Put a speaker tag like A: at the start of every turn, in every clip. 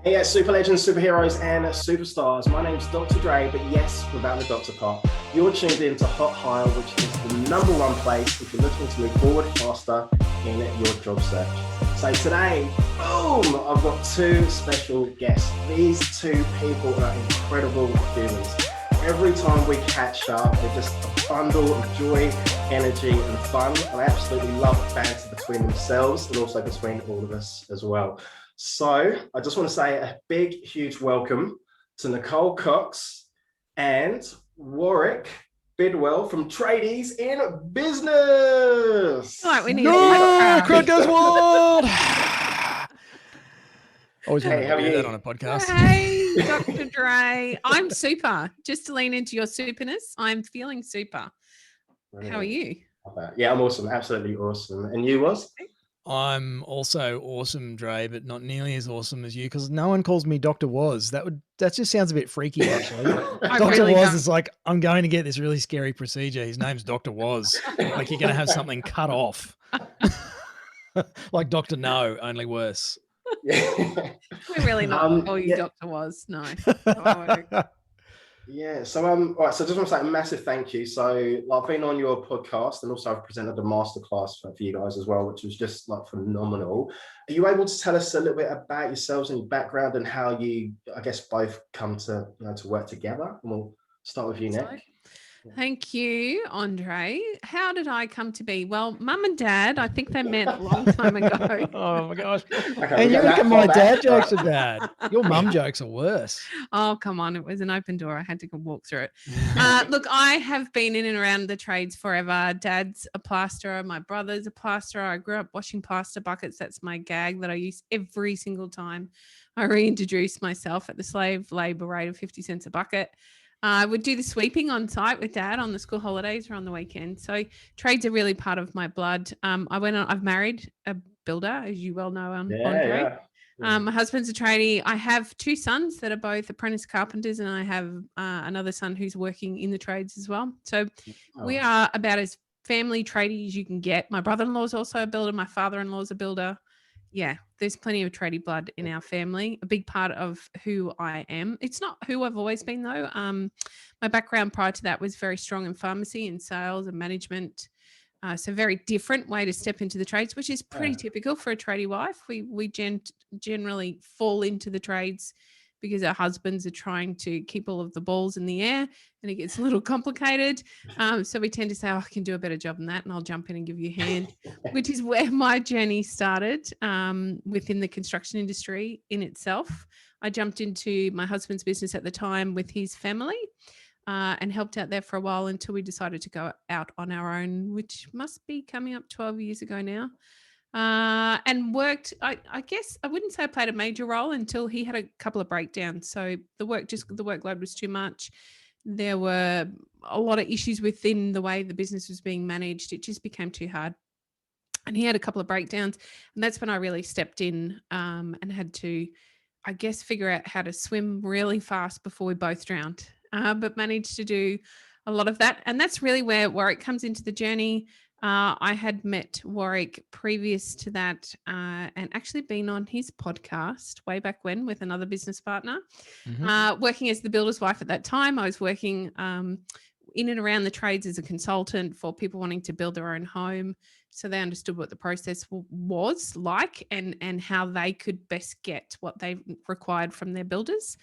A: Hey, yeah, super legends, superheroes, and superstars. My name's Dr. Dre, but yes, without the doctor part. You're tuned in to Hot Hire, which is the #1 place if you're looking to move forward faster in your job search. So today, boom, I've got two special guests. These two people are incredible humans. Every time we catch up, they're just a bundle of joy, energy, and fun. And I absolutely love the banter between themselves and also between all of us as well. So I just want to say a big, huge welcome to Nicole Cox and Warrick Bidwell from Tradies in Business.
B: Like we need
C: crowd goes wild. Always
A: Hey, how are
C: do
A: you?
C: that on a podcast.
B: Hey, Dr. Dre. I'm super. Just to lean into your superness, I'm feeling super. How are you?
A: Yeah, I'm awesome. Absolutely awesome. And you, was?
C: I'm also awesome, Dre, but not nearly as awesome as you because no one calls me Dr. Waz. That just sounds a bit freaky, actually. Dr.
B: really
C: Waz
B: don't.
C: is like, I'm going to get this really scary procedure. His name's Dr. Waz. Like you're going to have something cut off. Like Dr. No, only worse.
A: Yeah.
B: We're really not call you
A: yeah.
B: Dr. Was. No.
A: Yeah, so all right, so I just want to say a massive thank you. So I've been on your podcast and also I've presented a masterclass for you guys as well, which was just like phenomenal. Are you able to tell us a little bit about yourselves and your background and how you, I guess, both come to to work together? And we'll start with you, Nic.
B: Thank you, Andre. How did I come to be? Well, Mum and Dad, I think they met a long time ago.
C: Oh my gosh.
A: Okay,
C: And you reckon my dad jokes
A: are
C: are bad. Your mum jokes are worse.
B: Oh, come on. It was an open door. I had to go walk through it. Look, I have been in and around the trades forever. Dad's a plasterer. My brother's a plasterer. I grew up washing plaster buckets. That's my gag that I use every single time I reintroduce myself at the slave labor rate of 50 cents a bucket. I would do the sweeping on site with Dad on the school holidays or on the weekend. So trades are really part of my blood. I've married a builder, as you well know, Andre.
A: Yeah.
B: My husband's a tradie. I have two sons that are both apprentice carpenters, and I have another son who's working in the trades as well. So we are about as family tradie as you can get. My brother-in-law is also a builder. My father-in-law is a builder. Yeah, there's plenty of tradie blood in our family. A big part of who I am. It's not who I've always been, though. My background prior to that was very strong in pharmacy and sales and management. So very different way to step into the trades, which is pretty typical for a tradie wife. We generally fall into the trades because our husbands are trying to keep all of the balls in the air and it gets a little complicated. So we tend to say, I can do a better job than that and I'll jump in and give you a hand, which is where my journey started within the construction industry in itself. I jumped into my husband's business at the time with his family. And helped out there for a while until we decided to go out on our own, which must be coming up 12 years ago now. And worked, I guess I wouldn't say I played a major role until he had a couple of breakdowns. So the workload was too much. There were a lot of issues within the way the business was being managed. It just became too hard. And he had a couple of breakdowns. And that's when I really stepped in and had to, I guess, figure out how to swim really fast before we both drowned. But managed to do a lot of that. And that's really where Warrick comes into the journey. I had met Warrick previous to that and actually been on his podcast way back when with another business partner. Working as the builder's wife at that time. I was working in and around the trades as a consultant for people wanting to build their own home. So they understood what the process was like and how they could best get what they required from their builders.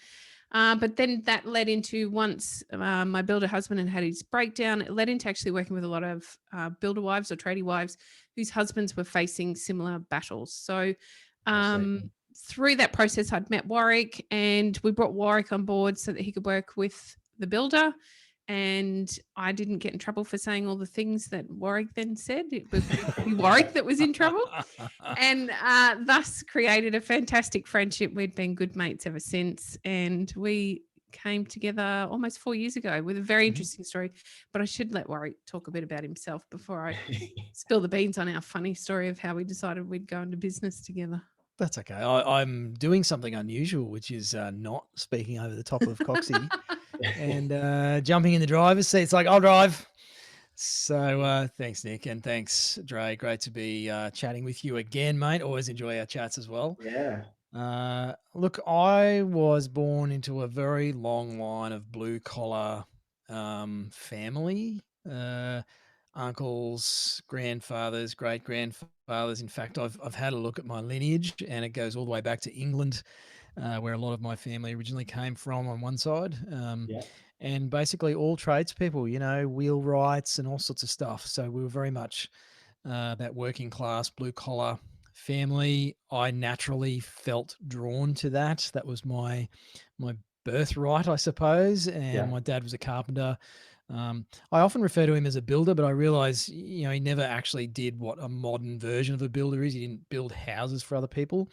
B: But then that led into once my builder husband had his breakdown, it led into actually working with a lot of builder wives or tradie wives whose husbands were facing similar battles. So through that process, I'd met Warrick and we brought Warrick on board so that he could work with the builder. And I didn't get in trouble for saying all the things that Warrick then said. It was Warrick that was in trouble and thus created a fantastic friendship. We'd been good mates ever since. And we came together almost 4 years ago with a very interesting story. But I should let Warrick talk a bit about himself before I spill the beans on our funny story of how we decided we'd go into business together.
C: That's okay. I'm doing something unusual, which is not speaking over the top of Coxie and jumping in the driver's seat. It's like, I'll drive. So thanks, Nic, and thanks, Dre. Great to be chatting with you again, mate. Always enjoy our chats as well.
A: Yeah.
C: Look, I was born into a very long line of blue collar family. Uncles, grandfathers, great grandfathers. In fact, I've had a look at my lineage, and it goes all the way back to England, where a lot of my family originally came from on one side.
A: Yeah.
C: And basically all tradespeople, wheelwrights and all sorts of stuff. So we were very much that working class, blue collar family. I naturally felt drawn to that. That was my birthright, I suppose. And
A: Yeah.
C: my dad was a carpenter. I often refer to him as a builder, but I realize, he never actually did what a modern version of a builder is. He didn't build houses for other people,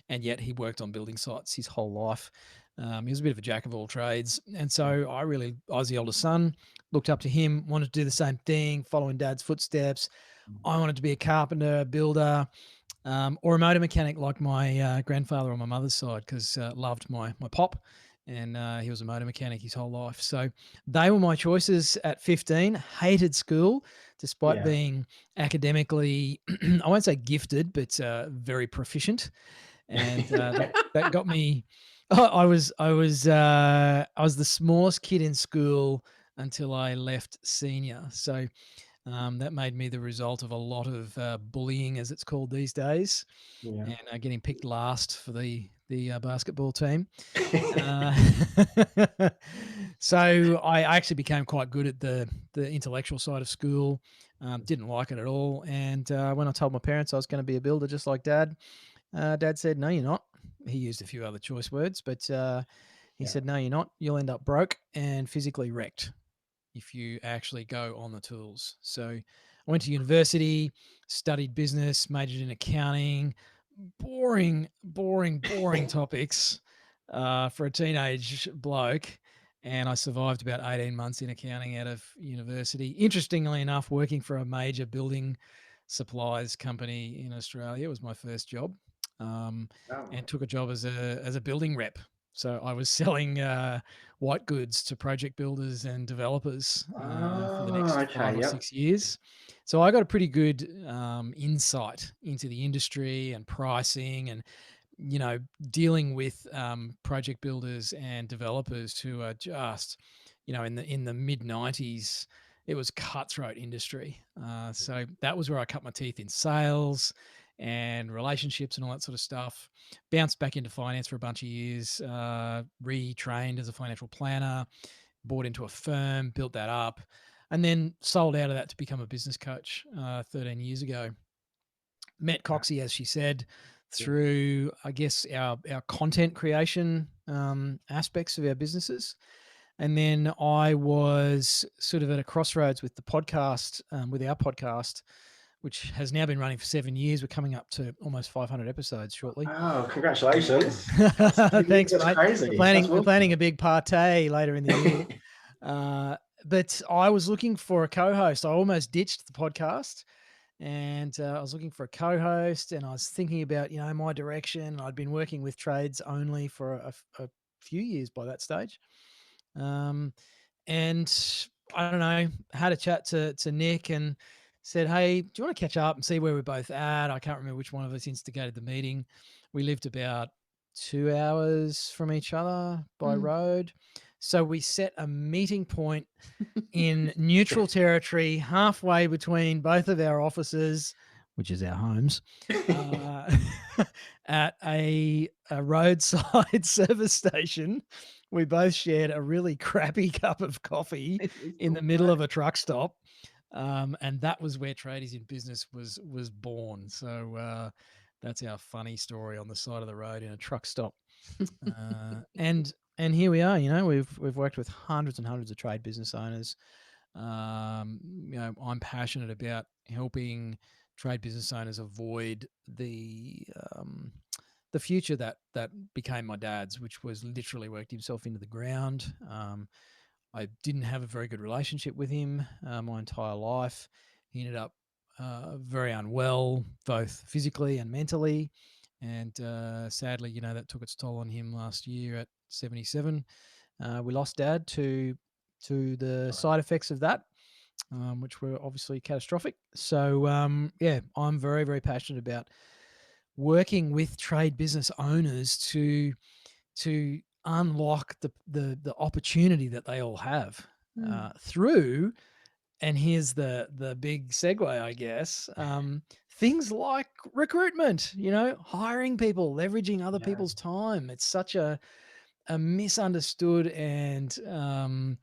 C: and yet he worked on building sites his whole life. He was a bit of a jack of all trades. And so I was the oldest son, looked up to him, wanted to do the same thing, following dad's footsteps. I wanted to be a carpenter, a builder, or a motor mechanic like my grandfather on my mother's side, because loved my pop, and he was a motor mechanic his whole life. So they were my choices at 15. Hated school, despite
A: Yeah.
C: being academically, I won't say gifted, but very proficient, and that got me. I was the smallest kid in school until I left senior. So that made me the result of a lot of bullying, as it's called these days,
A: Yeah.
C: and getting picked last for the basketball team. Uh, so I actually became quite good at the intellectual side of school. Didn't like it at all, and when I told my parents I was going to be a builder just like Dad, Dad said, "No, you're not." He used a few other choice words, but he
A: Yeah.
C: said, "No, you're not. You'll end up broke and physically wrecked if you actually go on the tools." So I went to university, studied business, majored in accounting. Boring, boring, boring topics for a teenage bloke. And I survived about 18 months in accounting out of university. Interestingly enough, working for a major building supplies company in Australia was my first job,
A: Oh.
C: and took a job as a building rep. So I was selling white goods to project builders and developers for the
A: Oh,
C: next
A: okay.
C: 5 or
A: Yep.
C: 6 years. So I got a pretty good insight into the industry and pricing, and dealing with project builders and developers who are just, in the mid 90s, it was cutthroat industry. So that was where I cut my teeth in sales and relationships and all that sort of stuff. Bounced back into finance for a bunch of years, retrained as a financial planner, bought into a firm, built that up, and then sold out of that to become a business coach 13 years ago. Met Coxie, as she said,
A: Yeah.
C: through, I guess, our content creation aspects of our businesses. And then I was sort of at a crossroads with the podcast, with our podcast, which has now been running for 7 years. We're coming up to almost 500 episodes shortly.
A: Oh, congratulations.
C: Thanks,
A: That's
C: mate.
A: crazy.
C: We're
A: That's
C: planning
A: awesome.
C: a big party later in the year. But I was looking for a co-host. I almost ditched the podcast, and I was looking for a co-host, and I was thinking about my direction. I'd been working with trades only for a few years by that stage, and I don't know, had a chat to Nick and said, "Hey, do you want to catch up and see where we're both at?" I can't remember which one of us instigated the meeting. We lived about 2 hours from each other by
B: Mm.
C: road, so we set a meeting point in neutral territory, halfway between both of our offices, which is our homes, uh, at a roadside service station. We both shared a really crappy cup of coffee
B: This is
C: in the
B: so
C: middle
B: funny.
C: of a truck stop, and that was where Tradies in Business was born. So that's our funny story on the side of the road in a truck stop. And here we are. We've worked with hundreds and hundreds of trade business owners. I'm passionate about helping trade business owners avoid the future that became my dad's, which was literally worked himself into the ground. I didn't have a very good relationship with him my entire life. He ended up very unwell, both physically and mentally. And sadly, that took its toll on him last year at 77. We lost Dad to the side effects of that, which were obviously catastrophic. So yeah, I'm very, very passionate about working with trade business owners to unlock the opportunity that they all have through. And here's the big segue, I guess. Things like recruitment, hiring people, leveraging other people's time. It's such a misunderstood and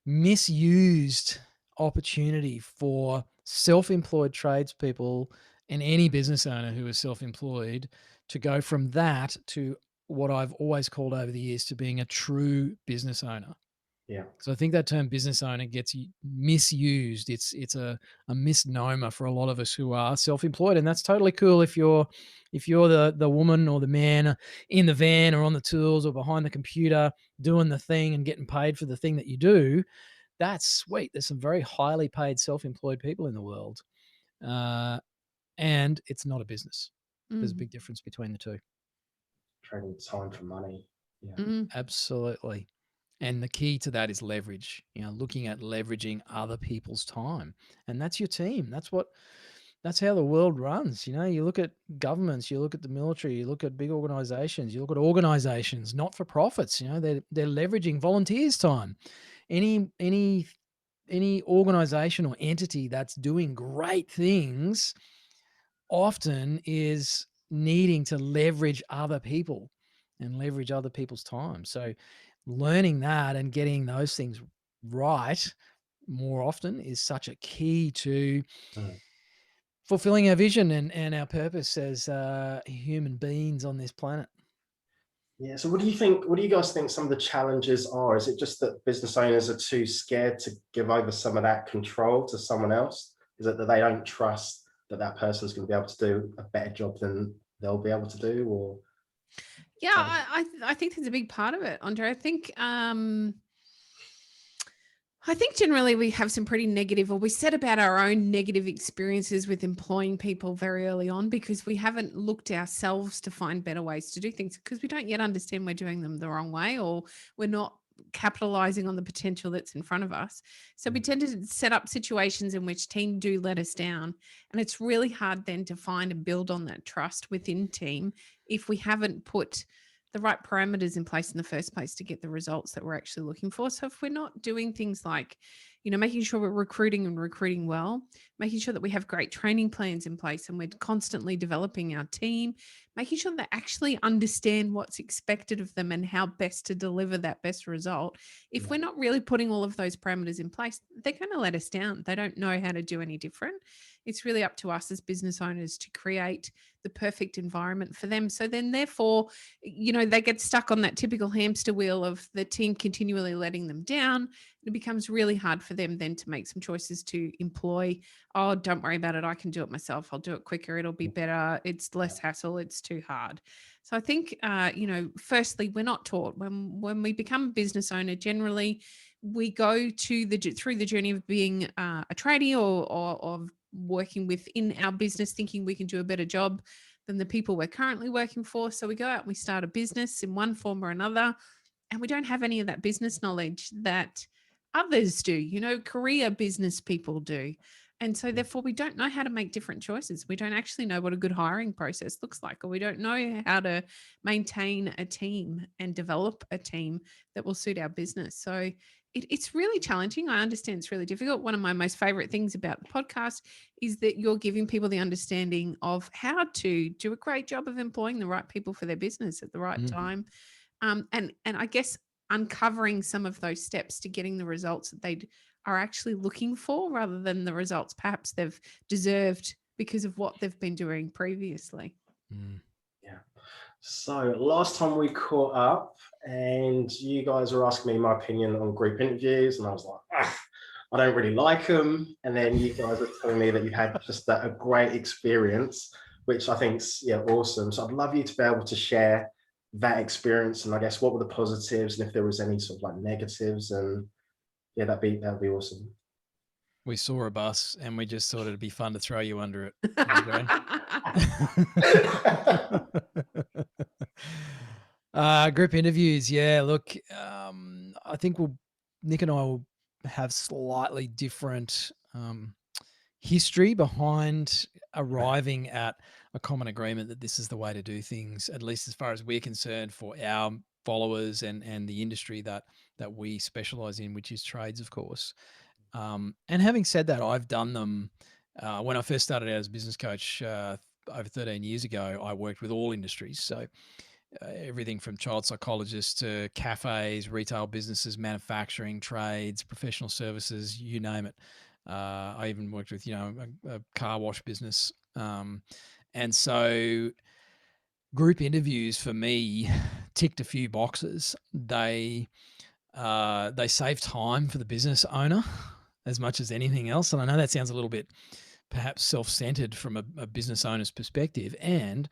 C: misused opportunity for self-employed tradespeople and any business owner who is self-employed to go from that to what I've always called over the years to being a true business owner.
A: Yeah.
C: So I think that term business owner gets misused. It's a misnomer for a lot of us who are self-employed, and that's totally cool if you're the woman or the man in the van or on the tools or behind the computer doing the thing and getting paid for the thing that you do. That's sweet. There's some very highly paid self-employed people in the world, and it's not a business. There's a big difference between the two.
A: Trading time for money. Yeah.
C: Absolutely. And the key to that is leverage, looking at leveraging other people's time. And that's your team. That's how the world runs. You look at governments, you look at the military, you look at big organizations, you look at organizations, not for profits, they're leveraging volunteers' time. Any organization or entity that's doing great things often is needing to leverage other people and leverage other people's time. So learning that and getting those things right more often is such a key to fulfilling our vision and our purpose as human beings on this planet.
A: Yeah. So what do you guys think some of the challenges are? Is it just that business owners are too scared to give over some of that control to someone else? Is it that they don't trust that person's going to be able to do a better job than they'll be able to do? Or
B: yeah, I think that's a big part of it, Andre. I think generally we have some pretty negative, or we set about our own negative experiences with employing people very early on because we haven't looked ourselves to find better ways to do things because we don't yet understand we're doing them the wrong way, or we're not capitalizing on the potential that's in front of us. So we tend to set up situations in which team do let us down. And it's really hard then to find and build on that trust within team if we haven't put the right parameters in place in the first place to get the results that we're actually looking for. So if we're not doing things like, making sure we're recruiting well, making sure that we have great training plans in place and we're constantly developing our team, making sure they actually understand what's expected of them and how best to deliver that best result. If we're not really putting all of those parameters in place, they're going to let us down. They don't know how to do any different. It's really up to us as business owners to create the perfect environment for them. So then therefore, they get stuck on that typical hamster wheel of the team continually letting them down. It becomes really hard for them then to make some choices to employ, oh, don't worry about it. I can do it myself. I'll do it quicker. It'll be better. It's less hassle. It's too hard. So I think, firstly, we're not taught when we become a business owner, generally we go through the journey of being a tradie or of working within our business, thinking we can do a better job than the people we're currently working for. So we go out and we start a business in one form or another, and we don't have any of that business knowledge that others do, career business people do. And so therefore we don't know how to make different choices. We don't actually know what a good hiring process looks like, or we don't know how to maintain a team and develop a team that will suit our business. So it's really challenging. I understand it's really difficult. One of my most favorite things about the podcast is that you're giving people the understanding of how to do a great job of employing the right people for their business at the right time. And I guess uncovering some of those steps to getting the results that they are actually looking for rather than the results perhaps they've deserved because of what they've been doing previously.
A: Yeah. So last time we caught up and you guys were asking me my opinion on group interviews and I was like, I don't really like them. And then you guys were telling me that you had just a great experience, which I think's awesome. So I'd love you to be able to share that experience and I guess what were the positives and if there was any sort of like negatives, and that'd be awesome.
C: We saw a bus and we just thought it'd be fun to throw you under it. Group interviews. Yeah, look, I think Nic and I will have slightly different history behind arriving at a common agreement that this is the way to do things, at least as far as we're concerned, for our followers and the industry that we specialize in, which is trades, of course. And having said that, I've done them. When I first started out as a business coach over 13 years ago, I worked with all industries. So everything from child psychologists to cafes, retail businesses, manufacturing, trades, professional services, you name it. I even worked with, a car wash business. And so group interviews for me ticked a few boxes. They save time for the business owner as much as anything else. And I know that sounds a little bit perhaps self-centered from a business owner's perspective, and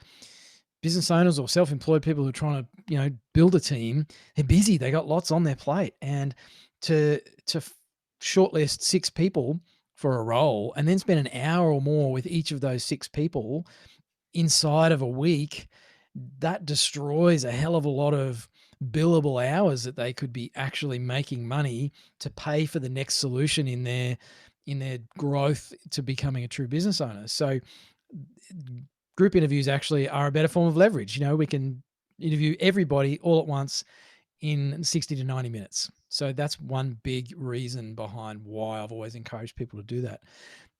C: business owners or self-employed people who are trying to, build a team, they're busy. They got lots on their plate, and to shortlist 6 people for a role and then spend an hour or more with each of those 6 people inside of a week, that destroys a hell of a lot of billable hours that they could be actually making money to pay for the next solution in their growth to becoming a true business owner. So group interviews actually are a better form of leverage. We can interview everybody all at once in 60 to 90 minutes. So that's one big reason behind why I've always encouraged people to do that.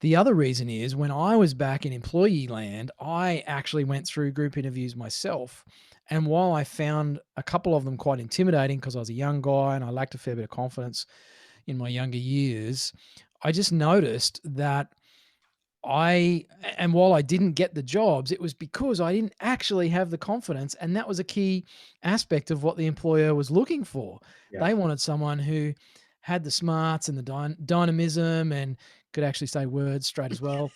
C: The other reason is when I was back in employee land, I actually went through group interviews myself. And while I found a couple of them quite intimidating because I was a young guy and I lacked a fair bit of confidence in my younger years, I just noticed that while I didn't get the jobs, it was because I didn't actually have the confidence. And that was a key aspect of what the employer was looking for. Yeah. They wanted someone who had the smarts and the dynamism and could actually say words straight as well.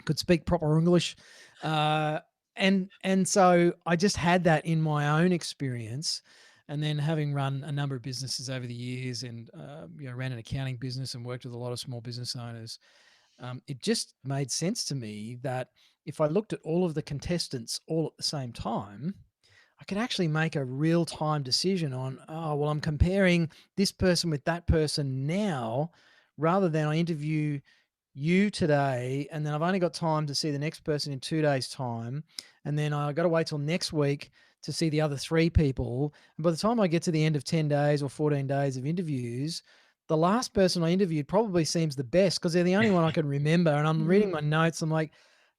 C: Could speak proper English. And so I just had that in my own experience. And then having run a number of businesses over the years and ran an accounting business and worked with a lot of small business owners, it just made sense to me that if I looked at all of the contestants all at the same time, I could actually make a real-time decision on, I'm comparing this person with that person now, rather than I interview you today and then I've only got time to see the next person in 2 days' time, and then I got to wait till next week to see the other 3 people. And by the time I get to the end of 10 days or 14 days of interviews, the last person I interviewed probably seems the best because they're the only one I can remember. And I'm reading my notes. I'm like,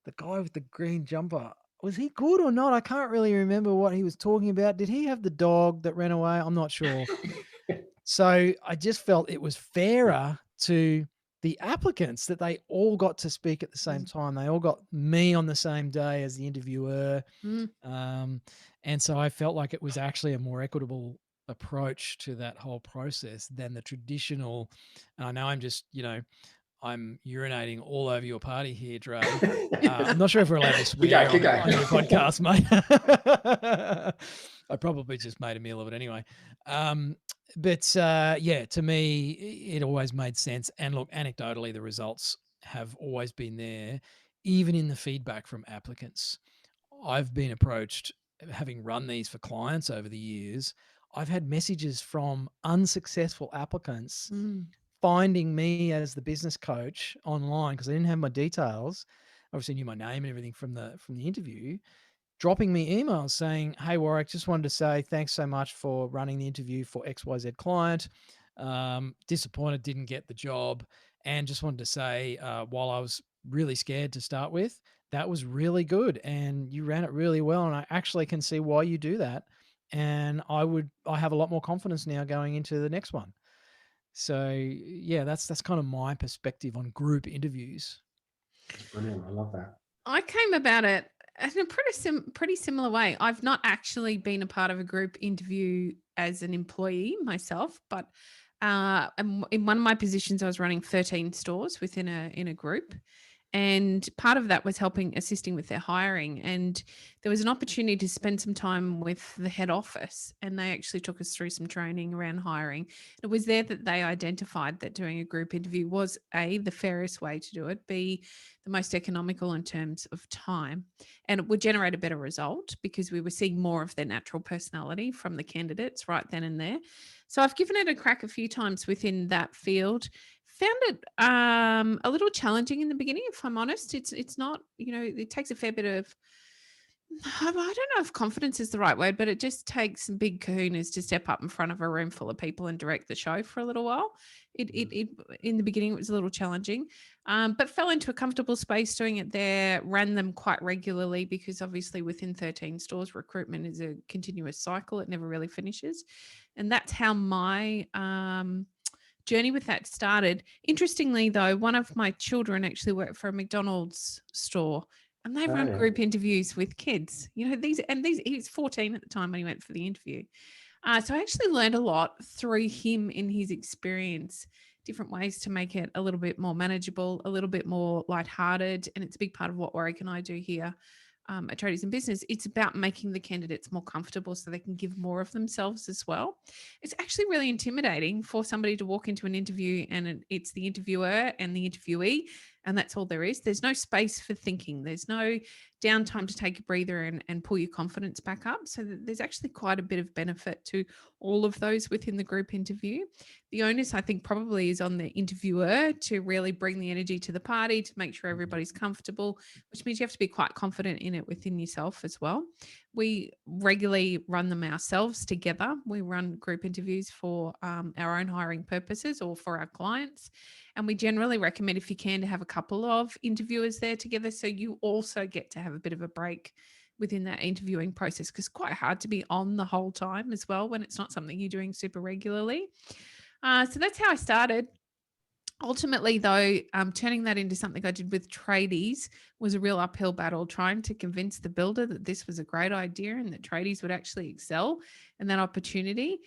C: the guy with the green jumper, was he good or not? I can't really remember what he was talking about. Did he have the dog that ran away? I'm not sure. So I just felt it was fairer to the applicants that they all got to speak at the same time. They all got me on the same day as the interviewer. And so I felt like it was actually a more equitable approach to that whole process than the traditional. And I know I'm just, I'm urinating all over your party here, Dre. I'm not sure if we're allowed to swear on your podcast, mate. I probably just made a meal of it anyway. But to me, it always made sense. And look, anecdotally, the results have always been there, even in the feedback from applicants. I've been approached, having run these for clients over the years, I've had messages from unsuccessful applicants finding me as the business coach online because I didn't have my details. Obviously knew my name and everything from the interview, dropping me emails saying, "Hey Warrick, just wanted to say thanks so much for running the interview for XYZ client. Disappointed didn't get the job, and just wanted to say while I was really scared to start with, that was really good and you ran it really well, and I actually can see why you do that, and I have a lot more confidence now going into the next one." So yeah, that's kind of my perspective on group interviews.
A: Brilliant. I love that.
B: I came about it in a pretty similar way. I've not actually been a part of a group interview as an employee myself, but in one of my positions, I was running 13 stores within a group. And part of that was assisting with their hiring. And there was an opportunity to spend some time with the head office, and they actually took us through some training around hiring. It was there that they identified that doing a group interview was A, the fairest way to do it, B, the most economical in terms of time, and it would generate a better result because we were seeing more of their natural personality from the candidates right then and there. So I've given it a crack a few times within that field. found it a little challenging in the beginning, if I'm honest. It's not, it takes a fair bit of I don't know if confidence is the right word, but it just takes some big kahunas to step up in front of a room full of people and direct the show for a little while. It in the beginning it was a little challenging, but fell into a comfortable space doing it there. Ran them quite regularly because obviously within 13 stores, recruitment is a continuous cycle; it never really finishes, and that's how my journey with that started. Interestingly, though, one of my children actually worked for a McDonald's store and they run
A: Oh,
B: group interviews with kids. He was 14 at the time when he went for the interview. So I actually learned a lot through him in his experience, different ways to make it a little bit more manageable, a little bit more lighthearted. And it's a big part of what Warrick and I do here at Tradies in Business. It's about making the candidates more comfortable so they can give more of themselves as well. It's actually really intimidating for somebody to walk into an interview and it's the interviewer and the interviewee, and that's all there is. There's no space for thinking. There's no downtime to take a breather and pull your confidence back up. So there's actually quite a bit of benefit to all of those within the group interview. The onus, I think, probably is on the interviewer to really bring the energy to the party, to make sure everybody's comfortable, which means you have to be quite confident in it within yourself as well. We regularly run them ourselves together. We run group interviews for our own hiring purposes or for our clients. And we generally recommend, if you can, to have a couple of interviewers there together so you also get to have a bit of a break within that interviewing process, because it's quite hard to be on the whole time as well when it's not something you're doing super regularly. So that's how I started. Ultimately, though, turning that into something I did with Tradies was a real uphill battle, trying to convince the builder that this was a great idea and that Tradies would actually excel in that opportunity.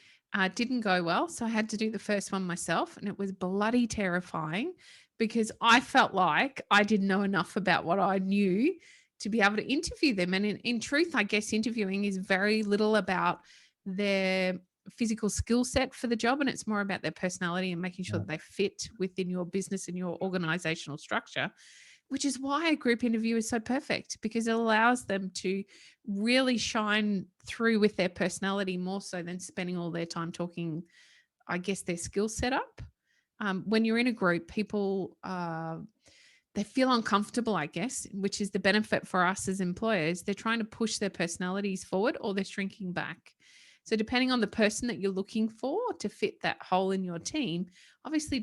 B: Didn't go well, so I had to do the first one myself, and it was bloody terrifying because I felt like I didn't know enough about what I knew to be able to interview them. And in truth, I guess interviewing is very little about their physical skill set for the job, and it's more about their personality and making sure that they fit within your business and your organizational structure, which is why a group interview is so perfect, because it allows them to really shine through with their personality more so than spending all their time talking, I guess, their skill set up. When you're in a group, people they feel uncomfortable, I guess, which is the benefit for us as employers. They're trying to push their personalities forward or they're shrinking back. So depending on the person that you're looking for to fit that hole in your team, obviously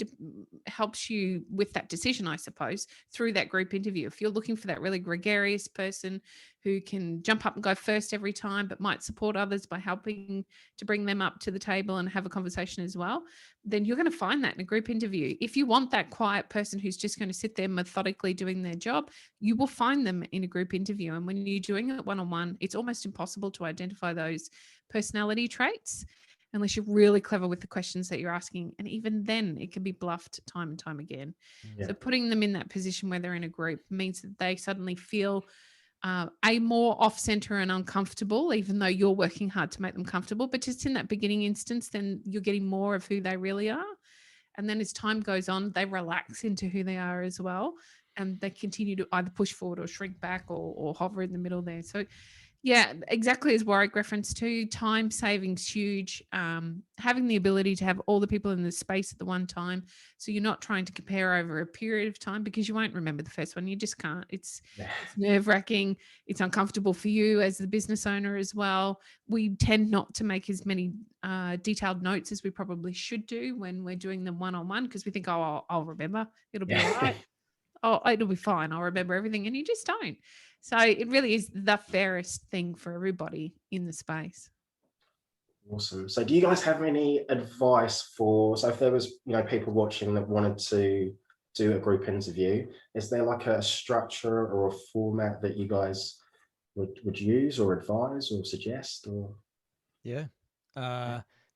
B: helps you with that decision, I suppose, through that group interview. If you're looking for that really gregarious person who can jump up and go first every time, but might support others by helping to bring them up to the table and have a conversation as well, then you're going to find that in a group interview. If you want that quiet person who's just going to sit there methodically doing their job, you will find them in a group interview. And when you're doing it one-on-one, it's almost impossible to identify those personality traits unless you're really clever with the questions that you're asking. And even then it can be bluffed time and time again.
A: yeah.
B: So putting them in that position where they're in a group means that they suddenly feel more off-center and uncomfortable, even though you're working hard to make them comfortable. But just in that beginning instance, then you're getting more of who they really are. And then as time goes on, they relax into who they are as well. And they continue to either push forward or shrink back or hover in the middle there. So yeah, exactly as Warrick referenced to, time saving's huge. Having the ability to have all the people in the space at the one time, so you're not trying to compare over a period of time, because you won't remember the first one. You just can't. It's nerve-wracking. It's uncomfortable for you as the business owner as well. We tend not to make as many detailed notes as we probably should do when we're doing them one-on-one, because we think, oh, I'll remember. It'll be all right. Oh, it'll be fine. I'll remember everything. And you just don't. So it really is the fairest thing for everybody in the space.
A: Awesome. So do you guys have any advice so if there was, people watching that wanted to do a group interview, is there like a structure or a format that you guys would use or advise or suggest? Or
C: Yeah.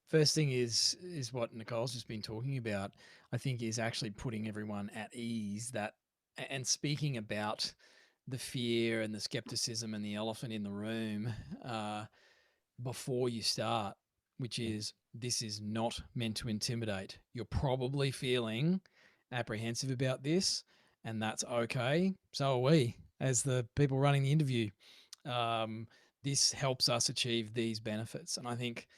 C: First thing is what Nicole's just been talking about, I think, is actually putting everyone at ease and speaking about the fear and the skepticism and the elephant in the room before you start, which is, this is not meant to intimidate. You're probably feeling apprehensive about this, and that's okay. So are we, as the people running the interview. This helps us achieve these benefits. And I think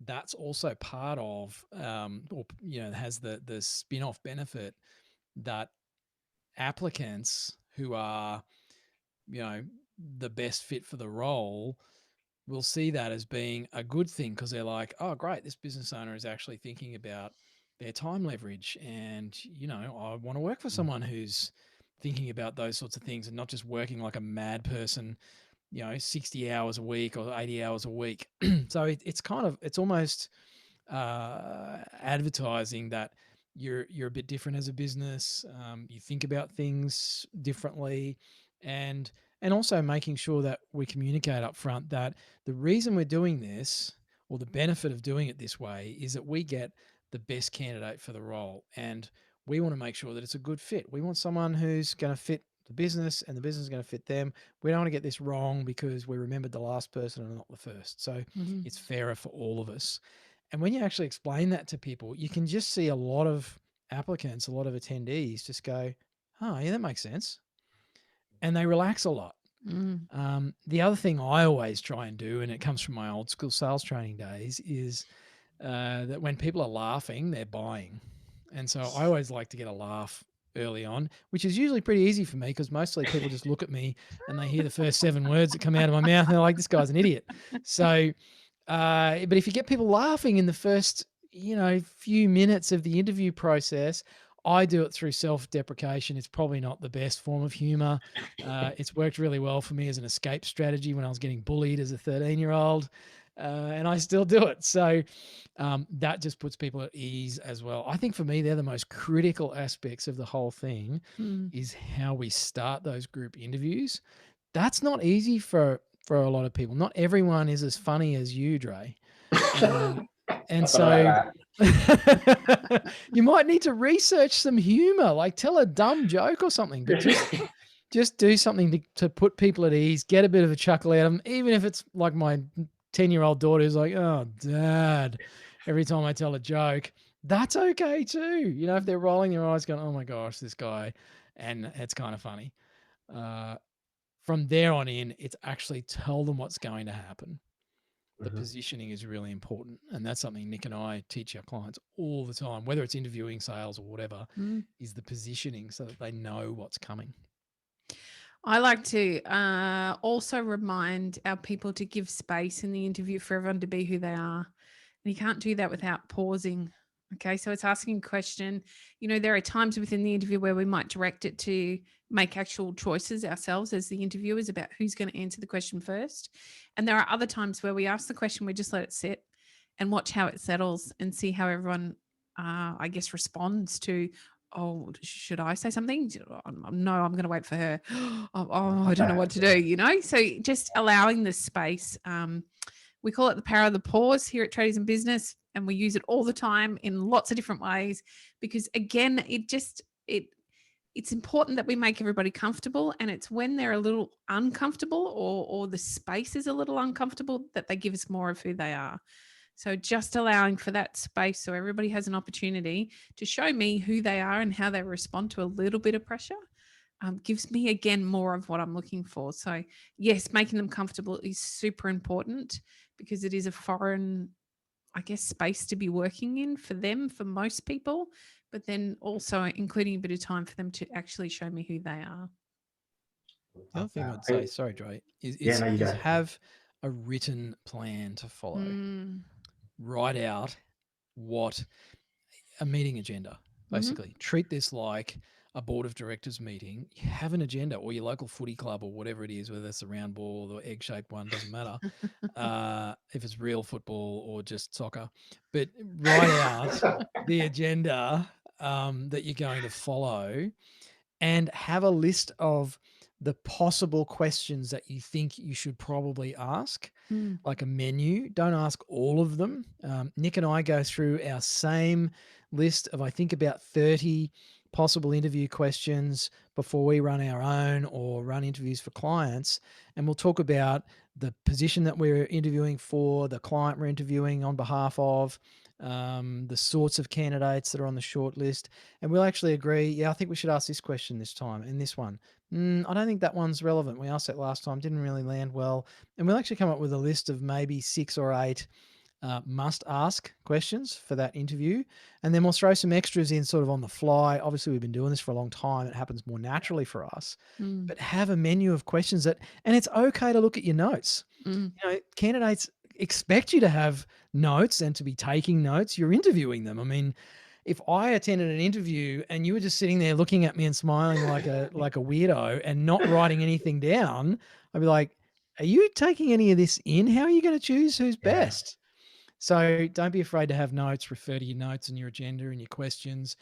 C: that's also part of, or has the spin-off benefit that applicants who are, the best fit for the role will see that as being a good thing, because they're like, oh, great, this business owner is actually thinking about their time leverage. And, I want to work for someone who's thinking about those sorts of things and not just working like a mad person, 60 hours a week or 80 hours a week. So it's almost advertising that you're a bit different as a business. You think about things differently, and also making sure that we communicate up front that the reason we're doing this, or the benefit of doing it this way, is that we get the best candidate for the role, and we want to make sure that it's a good fit. We want someone who's going to fit the business, and the business is going to fit them. We don't want to get this wrong because we remembered the last person and not the first. So it's fairer for all of us. And when you actually explain that to people, you can just see a lot of applicants, a lot of attendees just go, oh, yeah, that makes sense. And they relax a lot. The other thing I always try and do, and it comes from my old school sales training days, is that when people are laughing, they're buying. And so I always like to get a laugh early on, which is usually pretty easy for me, because mostly people just look at me and they hear the first 7 words that come out of my mouth and they're like, this guy's an idiot. So but if you get people laughing in the first, few minutes of the interview process, I do it through self-deprecation. It's probably not the best form of humor. It's worked really well for me as an escape strategy when I was getting bullied as a 13-year-old, and I still do it. So that just puts people at ease as well. I think for me, they're the most critical aspects of the whole thing, is how we start those group interviews. That's not easy for a lot of people. Not everyone is as funny as you, Dre. And so you might need to research some humor, like tell a dumb joke or something, but just do something to put people at ease, get a bit of a chuckle out of them, even if it's like my 10-year-old daughter who's like, oh, Dad, every time I tell a joke. That's okay too. If they're rolling their eyes going, oh my gosh, this guy, and it's kind of funny. From there on in, it's actually tell them what's going to happen. The positioning is really important. And that's something Nic and I teach our clients all the time, whether it's interviewing, sales, or whatever, is the positioning, so that they know what's coming.
B: I like to also remind our people to give space in the interview for everyone to be who they are. And you can't do that without pausing. Okay, so it's asking a question. There are times within the interview where we might direct it to make actual choices ourselves as the interviewers about who's going to answer the question first. And there are other times where we ask the question, we just let it sit and watch how it settles and see how everyone, I guess, responds to, oh, should I say something? No, I'm going to wait for her. I don't know what to do, So just allowing the space. We call it the power of the pause here at Tradies in Business, and we use it all the time in lots of different ways, because again, it's important that we make everybody comfortable, and it's when they're a little uncomfortable or the space is a little uncomfortable that they give us more of who they are. So just allowing for that space so everybody has an opportunity to show me who they are and how they respond to a little bit of pressure. Gives me, again, more of what I'm looking for. So yes, making them comfortable is super important, because it is a foreign, I guess, space to be working in for them, for most people, but then also including a bit of time for them to actually show me who they are.
C: The other thing I'd say, sorry, Dre, is have a written plan to follow. Write out what a meeting agenda, basically. Treat this like a board of directors meeting. You have an agenda, or your local footy club, or whatever it is, whether it's a round ball or egg-shaped one, doesn't matter. If it's real football or just soccer, but write out the agenda that you're going to follow, and have a list of the possible questions that you think you should probably ask, like a menu. Don't ask all of them. Nic and I go through our same list of, I think, about 30 possible interview questions before we run our own or run interviews for clients. And we'll talk about the position that we're interviewing for, the client we're interviewing on behalf of, the sorts of candidates that are on the short list. And we'll actually agree, yeah, I think we should ask this question this time and this one. I don't think that one's relevant. We asked that last time, didn't really land well. And we'll actually come up with a list of maybe 6 or 8 must ask questions for that interview. And then we'll throw some extras in sort of on the fly. Obviously, we've been doing this for a long time. It happens more naturally for us, but have a menu of questions and it's okay to look at your notes. Candidates expect you to have notes and to be taking notes. You're interviewing them. I mean, if I attended an interview and you were just sitting there looking at me and smiling like a weirdo and not writing anything down, I'd be like, are you taking any of this in? How are you going to choose who's best? So don't be afraid to have notes, refer to your notes and your agenda and your questions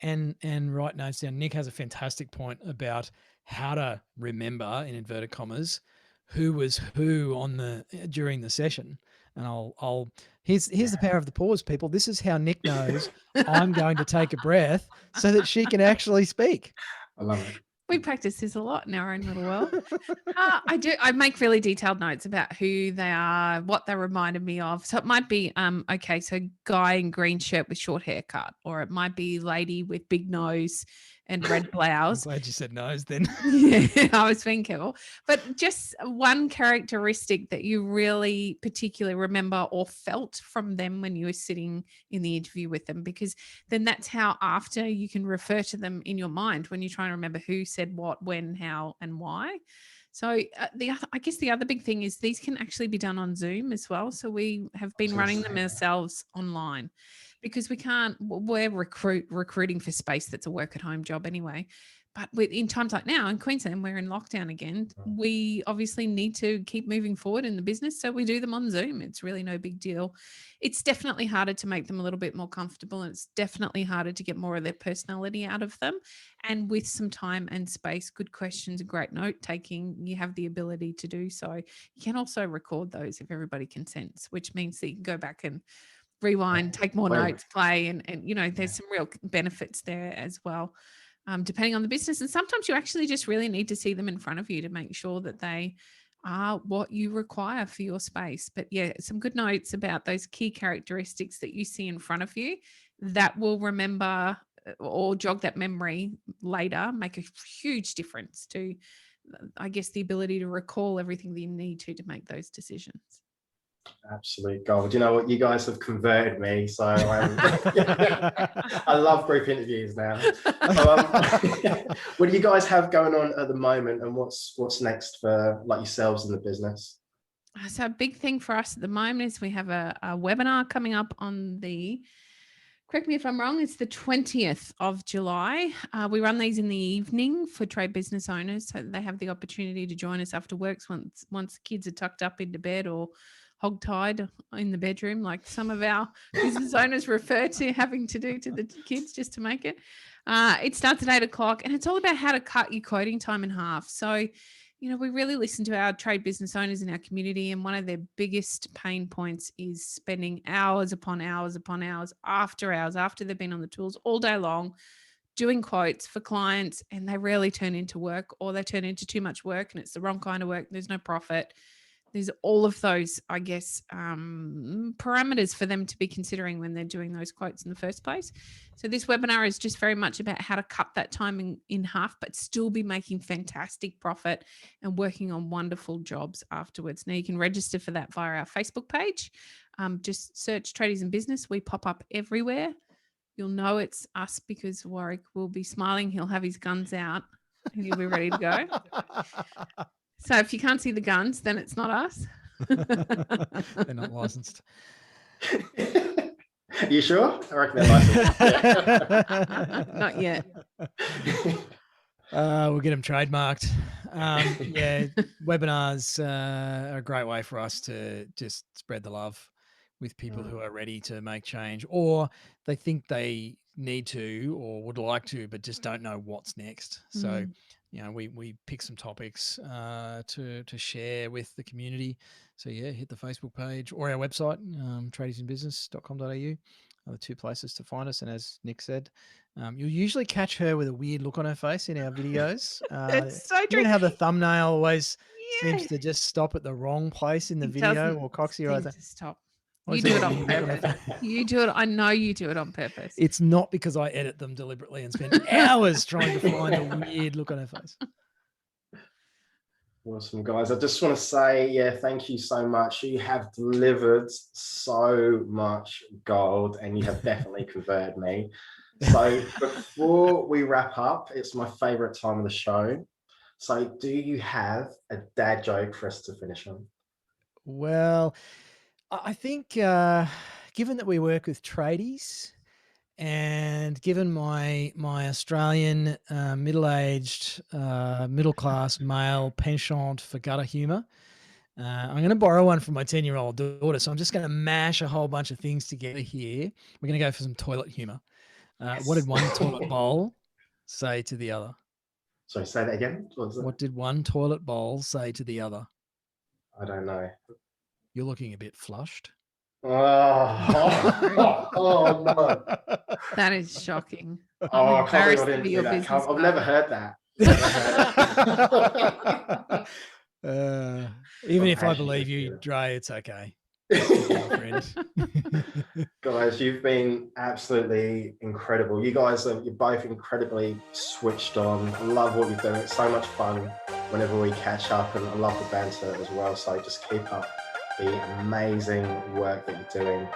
C: and write notes down. Nic has a fantastic point about how to remember, in inverted commas, who was who during the session. And here's the power of the pause, people. This is how Nic knows I'm going to take a breath so that she can actually speak.
A: I love it.
B: We practice this a lot in our own little world. I make really detailed notes about who they are, what they reminded me of. So it might be, okay, so guy in green shirt with short haircut, or it might be lady with big nose and red blouse.
C: I'm glad you said nose then.
B: Yeah, I was being careful. But just one characteristic that you really particularly remember or felt from them when you were sitting in the interview with them, because then that's how after you can refer to them in your mind when you're trying to remember who said what, when, how, and why. So I guess the other big thing is these can actually be done on Zoom as well. So we have been running them ourselves online, because we're recruiting for space that's a work at home job anyway. But in times like now in Queensland, we're in lockdown again. We obviously need to keep moving forward in the business. So we do them on Zoom. It's really no big deal. It's definitely harder to make them a little bit more comfortable. And it's definitely harder to get more of their personality out of them. And with some time and space, good questions, and great note taking, you have the ability to do so. You can also record those if everybody consents, which means that you can go back and rewind, take more notes, play, and there's some real benefits there as well, depending on the business. And sometimes you actually just really need to see them in front of you to make sure that they are what you require for your space. But yeah, some good notes about those key characteristics that you see in front of you that will remember or jog that memory later, make a huge difference to, I guess, the ability to recall everything that you need to make those decisions.
A: Absolute gold. You know what? You guys have converted me. So I love group interviews now. What do you guys have going on at the moment, and what's next for like yourselves in the business?
B: So a big thing for us at the moment is we have a webinar coming up on correct me if I'm wrong, it's the 20th of July. We run these in the evening for trade business owners, so they have the opportunity to join us after work once the kids are tucked up into bed or hog-tied in the bedroom, like some of our business owners refer to having to do to the kids just to make it. It starts at 8:00, and it's all about how to cut your quoting time in half. So, we really listen to our trade business owners in our community, and one of their biggest pain points is spending hours upon hours upon hours after they've been on the tools all day long doing quotes for clients, and they rarely turn into work, or they turn into too much work and it's the wrong kind of work. There's no profit. There's all of those, I guess, parameters for them to be considering when they're doing those quotes in the first place. So this webinar is just very much about how to cut that time in half, but still be making fantastic profit and working on wonderful jobs afterwards. Now you can register for that via our Facebook page. Just search Tradies in Business. We pop up everywhere. You'll know it's us because Warrick will be smiling. He'll have his guns out and he'll be ready to go. So if you can't see the guns, then it's not us.
C: They're not licensed.
A: Are you sure? I reckon they're licensed.
B: Not yet.
C: We'll get them trademarked. Yeah, webinars are a great way for us to just spread the love with people who are ready to make change, or they think they need to or would like to, but just don't know what's next. So, we pick some topics to share with the community. So yeah, hit the Facebook page or our website, tradiesinbusiness.com.au, are the two places to find us. And as Nic said, you'll usually catch her with a weird look on her face in our videos.
B: That's so true.
C: You know how the thumbnail always seems to just stop at the wrong place in the video, or Coxie or
B: stop. You do it on purpose. You do it. I know you do it on purpose.
C: It's not because I edit them deliberately and spend hours trying to find a weird look on her face.
A: Awesome, guys. I just want to say, yeah, thank you so much. You have delivered so much gold and you have definitely converted me. So before we wrap up, it's my favorite time of the show. So do you have a dad joke for us to finish on?
C: Well, I think given that we work with tradies, and given my Australian middle-aged, middle-class male penchant for gutter humour, I'm going to borrow one from my 10-year-old daughter. So I'm just going to mash a whole bunch of things together here. We're going to go for some toilet humour. What did one toilet bowl say to the other?
A: Sorry, say that again.
C: What did one toilet bowl say to the other?
A: I don't know.
C: You're looking a bit flushed.
A: Oh, oh no.
B: That is shocking.
A: Oh,
B: I'm
A: I can't believe I
B: embarrassed to
A: didn't
B: be
A: see
B: your
A: that.
B: business
A: I've never
B: partner.
A: heard that.
C: Even
A: I'm
C: if I
A: actually
C: believe
A: just
C: you,
A: kidding.
C: Dre, it's okay. Still my friend.
A: Guys, you've been absolutely incredible. You guys you're both incredibly switched on. I love what you're doing. It's so much fun whenever we catch up, and I love the banter as well. So just keep up the amazing work that you're doing.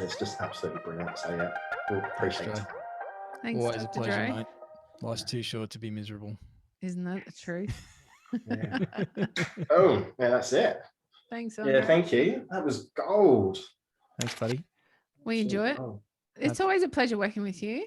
A: It's just absolutely brilliant. So yeah, we'll appreciate it.
B: Thanks,
C: Always a
B: Dr.
C: pleasure,
B: Dre.
C: mate. Life's too short to be miserable.
B: Isn't that the truth?
A: Yeah. Oh, yeah, that's it.
B: Thanks, Andre.
A: Yeah, thank you. That was gold.
C: Thanks, buddy.
B: We enjoy it.
A: Gold.
B: It's always a pleasure working with you.